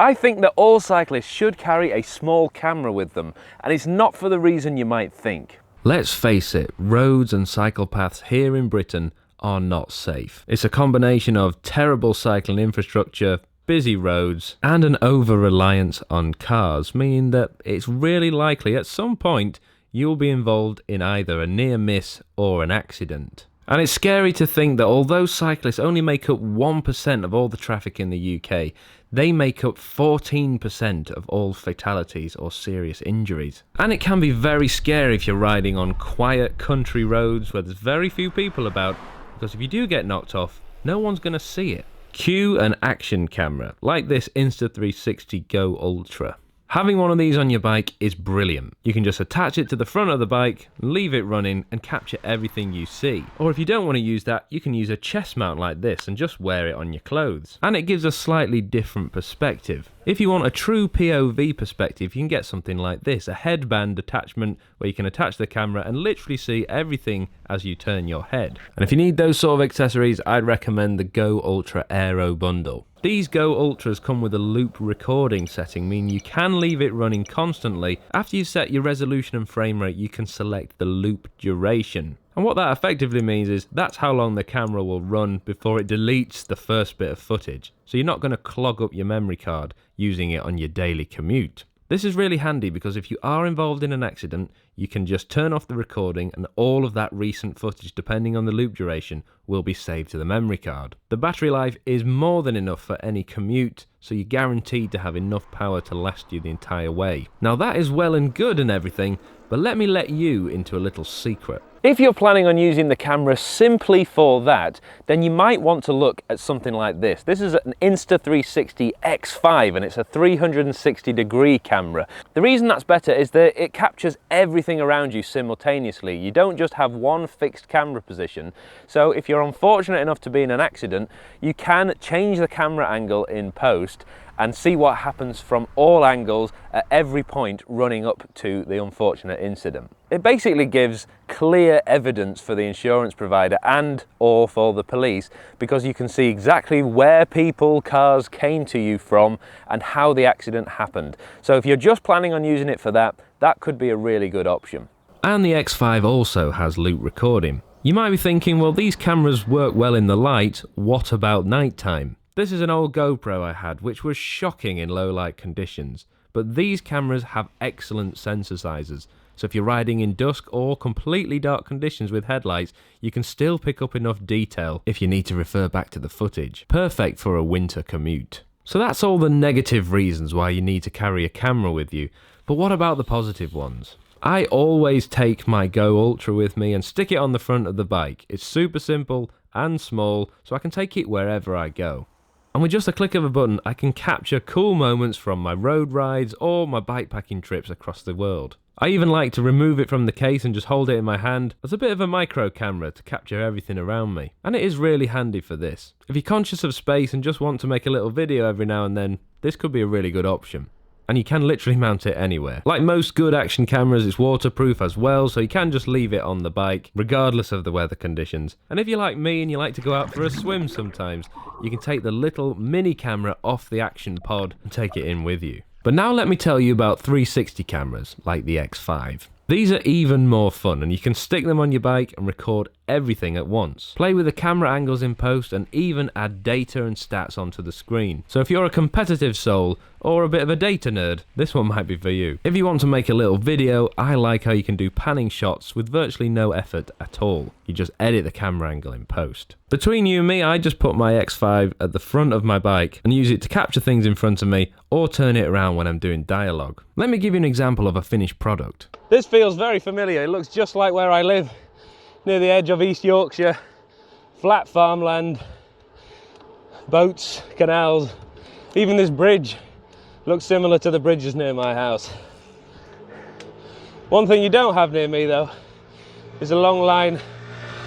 I think that all cyclists should carry a small camera with them, and it's not for the reason you might think. Let's face it, roads and cycle paths here in Britain are not safe. It's a combination of terrible cycling infrastructure, busy roads, and an over-reliance on cars, meaning that it's really likely at some point you'll be involved in either a near miss or an accident. And it's scary to think that although cyclists only make up 1% of all the traffic in the UK, they make up 14% of all fatalities or serious injuries. And it can be very scary if you're riding on quiet country roads where there's very few people about, because if you do get knocked off, no one's going to see it. Cue an action camera, like this Insta360 Go Ultra. Having one of these on your bike is brilliant. You can just attach it to the front of the bike, leave it running, and capture everything you see. Or if you don't want to use that, you can use a chest mount like this and just wear it on your clothes. And it gives a slightly different perspective. If you want a true POV perspective, you can get something like this, a headband attachment where you can attach the camera and literally see everything as you turn your head. And if you need those sort of accessories, I'd recommend the Go Ultra Aero bundle. These Go Ultras come with a loop recording setting, meaning you can leave it running constantly. After you set your resolution and frame rate, you can select the loop duration. And what that effectively means is that's how long the camera will run before it deletes the first bit of footage. So you're not going to clog up your memory card using it on your daily commute. This is really handy because if you are involved in an accident, you can just turn off the recording and all of that recent footage, depending on the loop duration, will be saved to the memory card. The battery life is more than enough for any commute, so you're guaranteed to have enough power to last you the entire way. Now that is well and good and everything, but let me let you into a little secret. If you're planning on using the camera simply for that, then you might want to look at something like this. This is an Insta360 X5 and it's a 360-degree camera. The reason that's better is that it captures everything around you simultaneously. You don't just have one fixed camera position. So if you're unfortunate enough to be in an accident, you can change the camera angle in post and see what happens from all angles at every point running up to the unfortunate incident. It basically gives clear evidence for the insurance provider and or for the police, because you can see exactly where people, cars came to you from and how the accident happened. So if you're just planning on using it for that, that could be a really good option. And the X5 also has loop recording. You might be thinking, well, these cameras work well in the light, what about nighttime? This is an old GoPro I had, which was shocking in low light conditions, but these cameras have excellent sensor sizes, so if you're riding in dusk or completely dark conditions with headlights, you can still pick up enough detail if you need to refer back to the footage. Perfect for a winter commute. So that's all the negative reasons why you need to carry a camera with you, but what about the positive ones? I always take my Go Ultra with me and stick it on the front of the bike. It's super simple and small, so I can take it wherever I go. And with just a click of a button, I can capture cool moments from my road rides or my bikepacking trips across the world. I even like to remove it from the case and just hold it in my hand as a bit of a micro camera to capture everything around me. And it is really handy for this. If you're conscious of space and just want to make a little video every now and then, this could be a really good option. And you can literally mount it anywhere. Like most good action cameras, it's waterproof as well, so you can just leave it on the bike, regardless of the weather conditions. And if you're like me and you like to go out for a swim sometimes, you can take the little mini camera off the action pod and take it in with you. But now let me tell you about 360 cameras, like the X5. These are even more fun, and you can stick them on your bike and record everything at once. Play with the camera angles in post and even add data and stats onto the screen. So if you're a competitive soul or a bit of a data nerd, this one might be for you. If you want to make a little video, I like how you can do panning shots with virtually no effort at all. You just edit the camera angle in post. Between you and me, I just put my X5 at the front of my bike and use it to capture things in front of me or turn it around when I'm doing dialogue. Let me give you an example of a finished product. This feels very familiar. It looks just like where I live, near the edge of East Yorkshire. Flat farmland, boats, canals, even this bridge looks similar to the bridges near my house. One thing you don't have near me though is a long line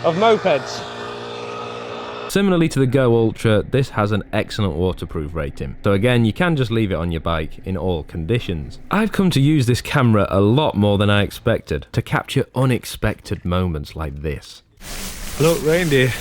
of mopeds. Similarly to the Go Ultra, this has an excellent waterproof rating. So again, you can just leave it on your bike in all conditions. I've come to use this camera a lot more than I expected to capture unexpected moments like this. Look, reindeer.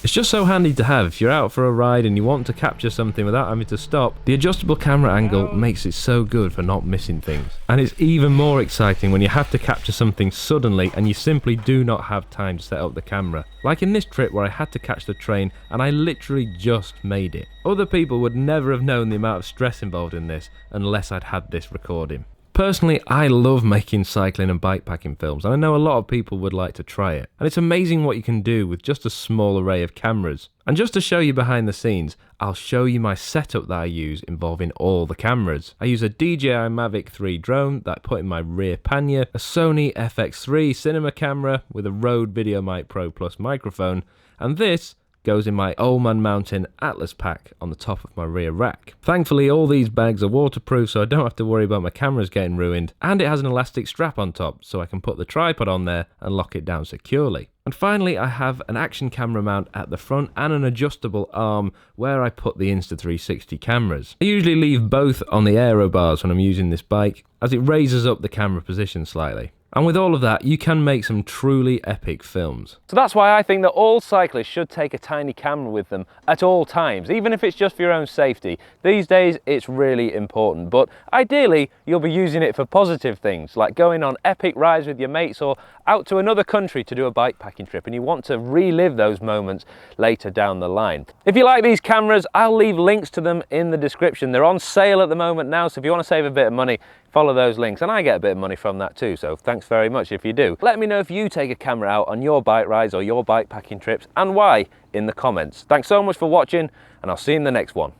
It's just so handy to have if you're out for a ride and you want to capture something without having to stop. The adjustable camera angle makes it so good for not missing things. And it's even more exciting when you have to capture something suddenly and you simply do not have time to set up the camera. Like in this trip where I had to catch the train and I literally just made it. Other people would never have known the amount of stress involved in this unless I'd had this recording. Personally, I love making cycling and bikepacking films, and I know a lot of people would like to try it. And it's amazing what you can do with just a small array of cameras. And just to show you behind the scenes, I'll show you my setup that I use involving all the cameras. I use a DJI Mavic 3 drone that I put in my rear pannier, a Sony FX3 cinema camera with a Rode VideoMic Pro Plus microphone, and this goes in my Old Man Mountain Atlas pack on the top of my rear rack. Thankfully, all these bags are waterproof, so I don't have to worry about my cameras getting ruined, and it has an elastic strap on top, so I can put the tripod on there and lock it down securely. And finally, I have an action camera mount at the front and an adjustable arm where I put the Insta360 cameras. I usually leave both on the aero bars when I'm using this bike, as it raises up the camera position slightly. And with all of that, you can make some truly epic films. So that's why I think that all cyclists should take a tiny camera with them at all times, even if it's just for your own safety. These days, it's really important, but ideally, you'll be using it for positive things, like going on epic rides with your mates or out to another country to do a bikepacking trip, and you want to relive those moments later down the line. If you like these cameras, I'll leave links to them in the description. They're on sale at the moment now, so if you want to save a bit of money, follow those links, and I get a bit of money from that too, so thanks very much if you do. Let me know if you take a camera out on your bike rides or your bikepacking trips and why in the comments. Thanks so much for watching, and I'll see you in the next one.